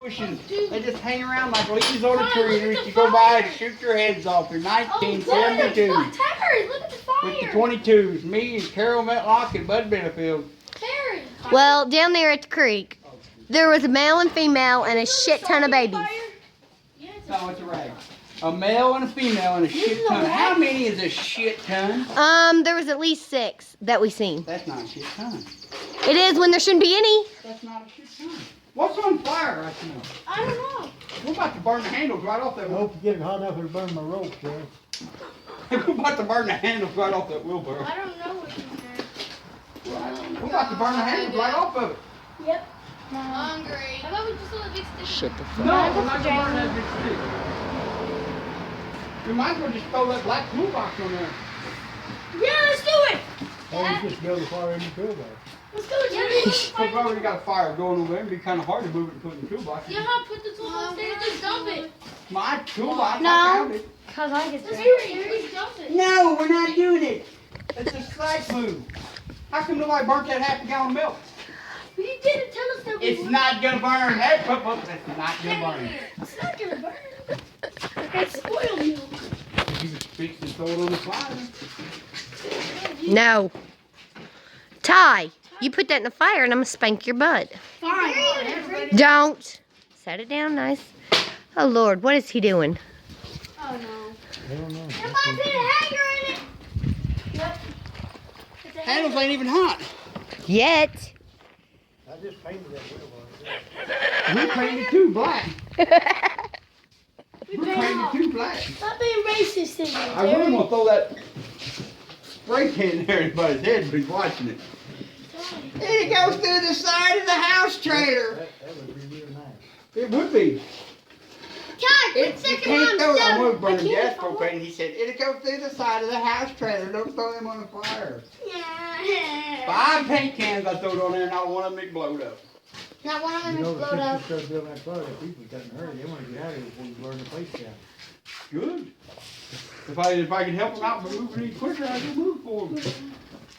bushes. They just hang around like leaves on a tree. And if you go by and shoot your heads off. They're 1972. Look at the fire. With the 22s. Me and Carol Metlock and Bud Benefield. Terry. Well, down there at the creek, there was a male and female and a shit ton of babies. No, it's a rag. A male and a female and a shit ton. How many is a shit ton? There was at least 6 that we seen. That's not a shit ton. It is when there shouldn't be any. That's not a shit ton. What's on fire right now? I don't know. We're about to burn the handles right off that I hope you get it hot enough to burn my rope, Jerry. We're about to burn the handles right off that wheelbarrow. I don't know what's in there. We're about to burn the handles right off of it. Yep. I'm hungry. How about we just let a big stick? Shut the fuck No, we're not going to burn that big stick. We might as well just throw that black toolbox on there. Yeah, let's do it. Or you just build a fire in the toolbox. Let's do it, Jerry. We've already got a fire going over there. It'd be kind of hard to move it and put it in the toolbox. Yeah, put the toolbox there and just dump it. My toolbox, No. I found it. Cause I get Let's hear it, Jerry. Dump it. No, we're not doing it. It's a slight move. How come nobody burnt that half a gallon of milk? But you didn't tell us that we It's were. not gonna burn. That's not gonna burn. It's not gonna burn. It's spoiled milk. You can fix and throw it on the fire. No. Ty, you put that in the fire and I'm gonna spank your butt. Fine. Don't. Set it down nice. Oh Lord, what is he doing? Oh no. I don't know. There might be a hanger in it. Yep. It's a Handles ain't even hot. Yet. I just painted that wheelbarrow. We painted too black. We We're paid painted off. too black. Stop being racist in here, I really Jerry. want to throw that spray can in everybody's head who's watching it. And it goes through the side of the house trailer. That would be real nice. It would be. Ty, It, put you second can't one throw it. I'm down. going to burn I can't gas follow. propane. He said, it'll go through the side of the house trailer. Don't throw them on the fire. Yeah. 5 paint cans I throwed on there, and not one of them exploded up. Not one of them You know, is since blowed you up. start building that fire, the people got in a hurry. They want to get out of here before you burn the place down. Good. If I can help them out by moving any quicker, I can move for them.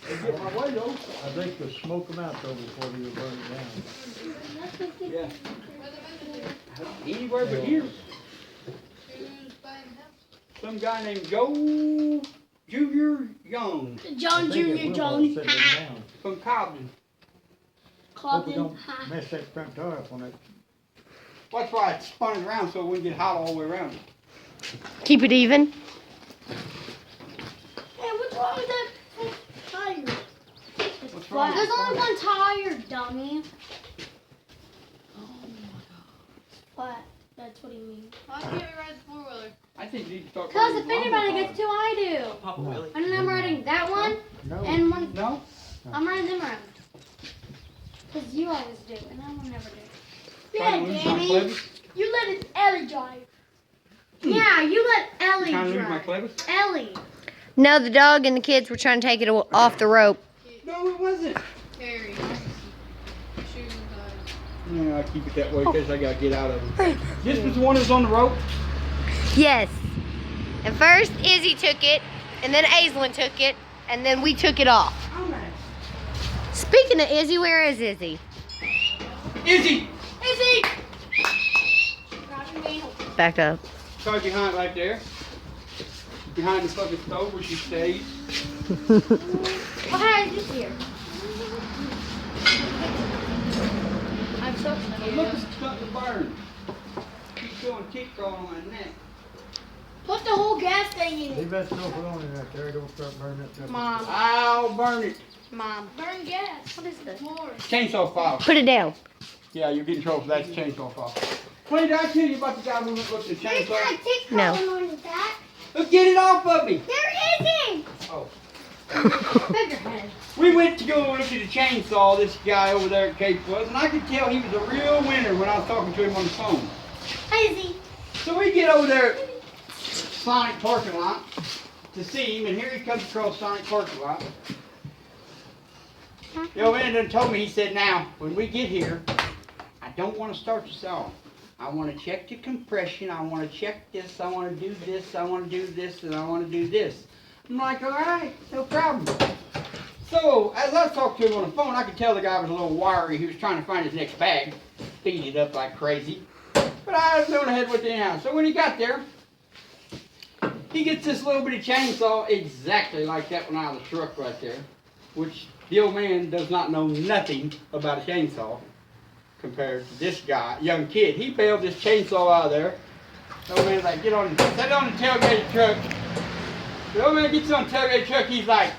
They get my way though. I think they'll smoke them out though before they burn it down. Yeah. Anywhere but here. Some guy named Joe Junior Young John I think Jr. that John. wheelbarrow's setting them down. from Cobden. Hope we Clogging. don't mess that front tire up on it. That's why I spun it around so it wouldn't get hot all the way around. Keep it even. Hey, what's wrong with that tire? What's wrong? There's only one tire, dummy. What? That's what he means. Why can't we ride the 4-wheeler? I think you need to start. Because running if anybody lawnmower gets to, I do. Papa No. Willie. And I'm riding that one No. and one. No? I'm riding them around. Because you always do, and I will never do. Yeah, Trying to lose my Danny. clevis? You let Ellie drive. Yeah, you let Ellie Trying to lose my drive. clevis? Ellie. No, the dog and the kids were trying to take it off the rope. No, it wasn't. Harry. Shoes and ties. Yeah, I keep it that way because I gotta get out of it. This was the one that was on the rope? Yes. And first Izzy took it, and then Aislinn took it, and then we took it off. Speaking of Izzy, where is Izzy? Izzy! Izzy! Back up. Sorry, behind right there. Behind the fucking stove where she stays. Why is this here? I'm so Look, it's starting to burn. She's going tick on my neck. Put the whole gas thing in Leave it. that snow put on it right there. Don't start burning that stuff. Mom. I'll burn it. Mom. Burn gas. What is this? More. Chainsaw file. Put it down. Yeah, you're getting in trouble for that chainsaw file. Wait, did I tell you about the guy who went with the There's chainsaw? not a tick No. crawling on that. Look, get it off of me. There isn't. Oh. Figurehead. We went to go look at the chainsaw this guy over there at Cape was, and I could tell he was a real winner when I was talking to him on the phone. Hi, Izzy. So we get over there at Sonic parking lot to see him, and here he comes across Sonic parking lot. The old man done told me, he said, now, when we get here, I don't want to start this off. I want to check the compression, I want to check this, I want to do this, I want to do this, and I want to do this. I'm like, all right, no problem. So, as I talked to him on the phone, I could tell the guy was a little wiry. He was trying to find his next bag, beat it up like crazy. But I was going ahead with it anyhow. So when he got there, he gets this little bitty chainsaw exactly like that one out of the truck right there, which the old man does not know nothing about a chainsaw compared to this guy, young kid. He bailed this chainsaw out of there. The old man's like, set it on the tailgate of the truck. The old man gets on the tailgate of the truck, he's like,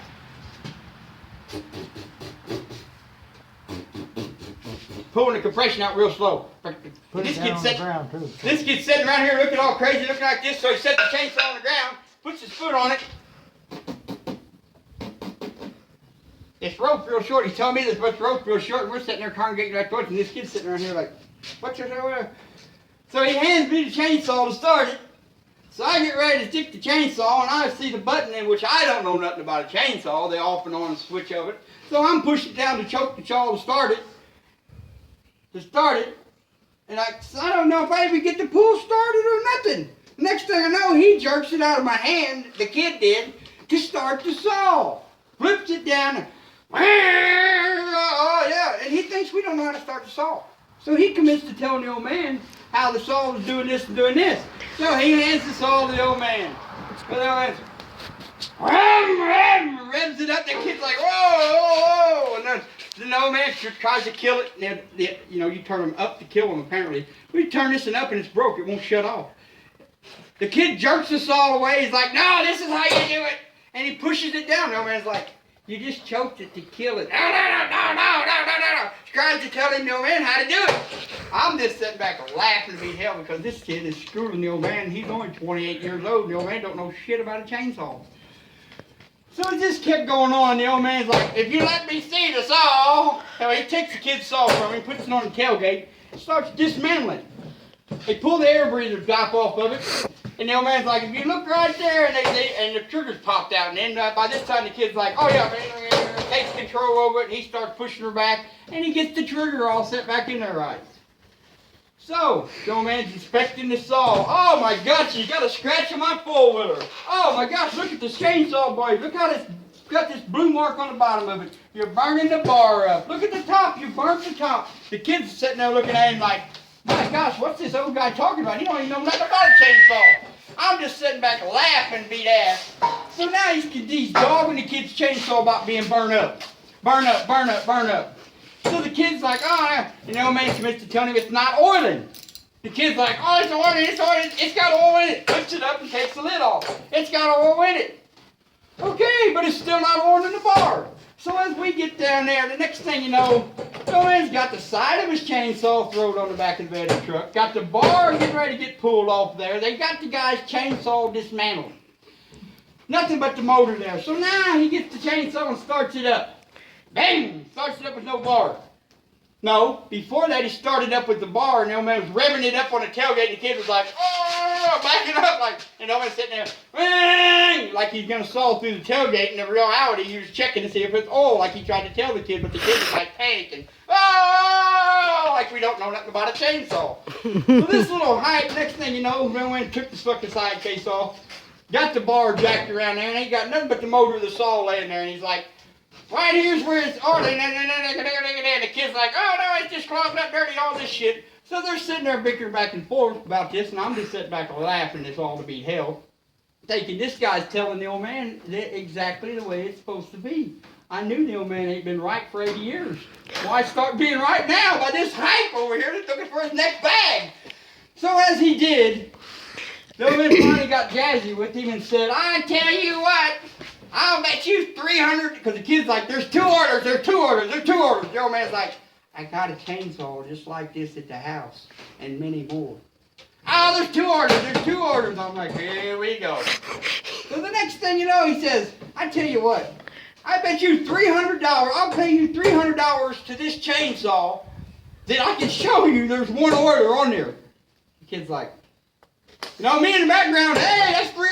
pulling the compression out real slow. Put it down on the ground too. This kid's sitting around here looking all crazy, looking like this, so he sets the chainsaw on the ground, puts his foot on it. It's rope real short. He's telling me this, but it's rope real short, and we're sitting there congregating right towards, and this kid's sitting around here like, what's your name? So he hands me the chainsaw to start it. So I get ready to stick the chainsaw, and I see the button in which I don't know nothing about a chainsaw, the off and on switch of it. So I'm pushing down to choke the chaw to start it. And I don't know if I even get the pull started or nothing. Next thing I know, he jerks it out of my hand, the kid did, to start the saw. Flips it down, and, oh yeah, and he thinks we don't know how to start the saw. So he commits to telling the old man how the saw was doing this and doing this. So he hands the saw to the old man. So the old man revs it up, the kid's like, whoa, and then the old man tries to kill it. And you turn them up to kill them, apparently. We turn this one up and it's broke. It won't shut off. The kid jerks the saw away. He's like, no, this is how you do it. And he pushes it down. The old man's like, you just choked it to kill it. No. Tries to tell him the old man how to do it. I'm just sitting back laughing to be hell because this kid is screwing the old man. He's only 28 years old. And the old man don't know shit about a chainsaw. So it just kept going on. The old man's like, if you let me see the saw, he takes the kid's saw from him, puts it on the tailgate, and starts dismantling. They pull the air breather drop off of it, and the old man's like, if you look right there, and the trigger's popped out, and then by this time the kid's like, oh yeah, takes control over it, and he starts pushing her back, and he gets the trigger all set back in there right. So, the old man's inspecting the saw. Oh my gosh, you got a scratch on my four-wheeler. Oh my gosh, look at this chainsaw blade. Look how it's got this blue mark on the bottom of it. You're burning the bar up. Look at the top, you burnt the top. The kid's sitting there looking at him like, my gosh, what's this old guy talking about? He don't even know nothing about a chainsaw. I'm just sitting back laughing, beat ass. So now he's dogging the kid's chainsaw about being burnt up. Burn up. So the kid's like, oh, and the old man commits to telling him it's not oiling. The kid's like, oh, it's oiling, it's got oil in it. Lifts it up and takes the lid off. It's got oil in it. Okay, but it's still not oiling the bar. So as we get down there, the next thing you know, the old man's got the side of his chainsaw thrown on the back of the bed of the truck, got the bar getting ready to get pulled off there. They got the guy's chainsaw dismantled. Nothing but the motor there. So now he gets the chainsaw and starts it up. Bang! Starts it up with no bar. No, before that he started up with the bar and the old man was revving it up on the tailgate and the kid was like, oh, backing up like, and the old man sitting there, bang! Like he's going to saw through the tailgate, and in reality he was checking to see if it's oil like he tried to tell the kid, but the kid was like panicking, oh, like we don't know nothing about a chainsaw. So this little hype, next thing you know, the old man took the fucking side case off, got the bar jacked around there, and ain't got nothing but the motor of the saw laying there, and he's like, right here's where it's oiling, and the kid's like, oh no, it's just clogged up, dirty, all this shit. So they're sitting there bickering back and forth about this, and I'm just sitting back laughing, it's all to be hell. Thinking this guy's telling the old man exactly the way it's supposed to be. I knew the old man ain't been right for 80 years. Why start being right now by this hype over here that's looking for his next bag? So as he did, the old man finally got jazzy with him and said, I tell you what, I'll bet you 300, because the kid's like, there's two orders. The old man's like, I got a chainsaw just like this at the house, and many more. Oh, there's two orders. I'm like, here we go. So the next thing you know, he says, I tell you what, I bet you $300, I'll pay you $300 to this chainsaw that I can show you there's one order on there. The kid's like, you know, me in the background, hey, that's $300.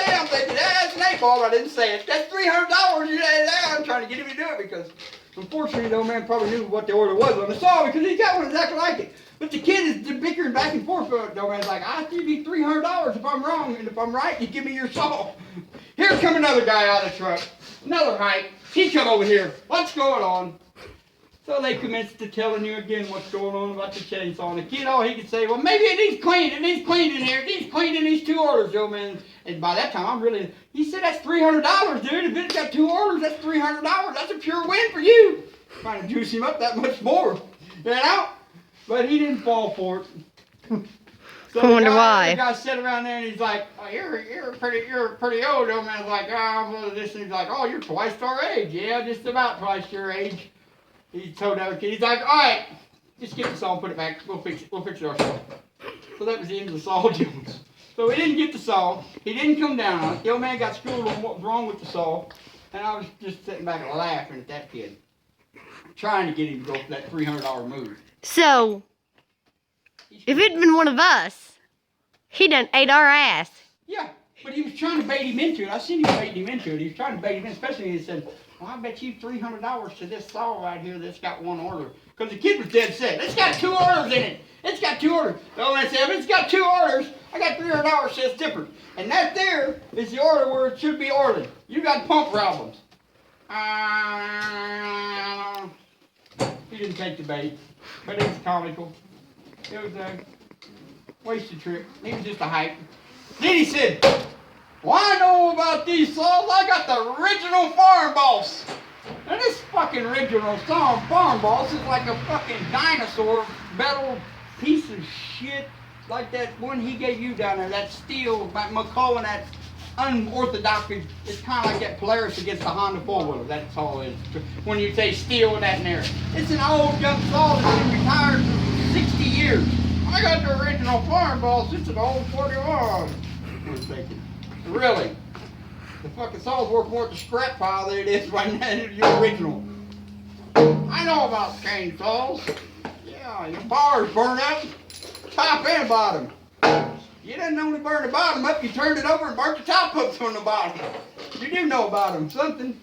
Hey, I'm thinking, that's an 8-ball, but I didn't say it. That's $300. I'm trying to get him to do it because, unfortunately, the old man probably knew what the order was on the saw because he got one exactly like it. But the kid is bickering back and forth. The old man's like, I'll give you $300 if I'm wrong, and if I'm right, you give me your saw. Here come another guy out of the truck, another hype. He come over here. What's going on? So they commenced to telling you again what's going on about the chainsaw. And the kid, all he could say, well, maybe it needs cleaned. It needs cleaned in here. It needs cleaned in these 2 orders, yo, man. And by that time, he said, that's $300, dude. If it's got 2 orders, that's $300. That's a pure win for you. Trying to juice him up that much more, you know? But he didn't fall for it. So I wonder why. The guy sat around there and he's like, oh, you're pretty old, old man. I was like, oh, this. And he's like, oh, you're twice our age. Yeah, just about twice your age. He told the other kid, he's like, all right, just get the saw and put it back. We'll fix it ourselves. So that was the end of the saw Jones. So he didn't get the saw. He didn't come down on it. The old man got schooled on what was wrong with the saw. And I was just sitting back and laughing at that kid. Trying to get him to go for that $300 move. So, if it'd been one of us, he done ate our ass. Yeah, but he was trying to bait him into it. I seen him baiting him into it. He was trying to bait him in, especially when he said, well, I bet you $300 to this saw right here that's got 1 order. Because the kid was dead set. It's got 2 orders in it. It's got 2 orders. The old man said, if it's got 2 orders, I got $300, so it's different. And that there is the order where it should be ordered. You got pump problems. He didn't take the bait, but it was comical. It was a wasted trip. He was just a hype. Then he said, well, I know about these saws. I got the original farm boss. And this fucking original farm boss is like a fucking dinosaur metal piece of shit. Like that one he gave you down there, that steel, McCall, and that unorthodox. It's kind of like that Polaris against the Honda 4-wheeler. That's all it is. When you say steel and that in there. It's an old junk saw that's been retired for 60 years. I got the original farm boss. It's an old 41. I was thinking, really? The fucking saw's worth more at the scrap pile than it is right now than your original. I know about chainsaws. Yeah, your bars burn up, top and bottom. You didn't only burn the bottom up, you turned it over and burnt the top up from the bottom. You do know about them, something.